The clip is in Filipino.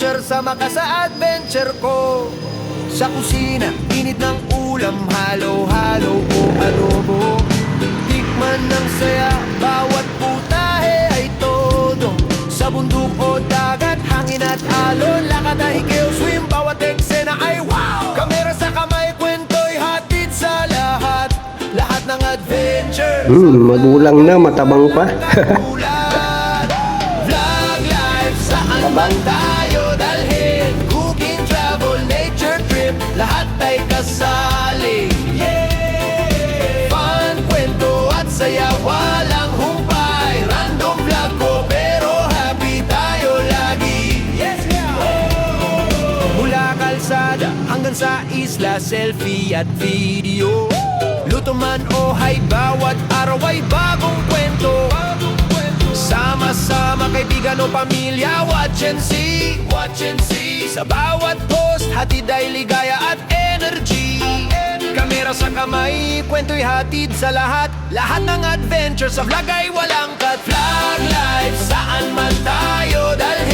voucher, sama ka sa adventure ko. Sa kusina, init ng ulam, halo-halo o adobo. Tikman ng saya, bawat putahe ay todo. Sa bundok o dagat, hangin at alon, lakad na higil, swim, bawat eksena ay wow. Kamera sa kamay, kwento'y hatid sa lahat. Lahat ng adventure Magulang na, matabang pa. Vlog life, saan man tayo dalhin. Cooking, travel, nature trip, lahat ay kasali. Fun, kwento at saya, walang humpay. Random vlog ko pero happy tayo lagi. Mula kalsada hanggang sa isla, selfie at video. Luto man o hay, bawat araw ay bagong kwento. Sama-sama, kaibigan o pamilya, watch and see, watch and see. Sa bawat post, hatid ay ligaya at energy. Kamera sa kamay, kwento'y hatid sa lahat. Lahat ng adventure sa vlog ay walang cut. Vlog life, saan man tayo dalhin.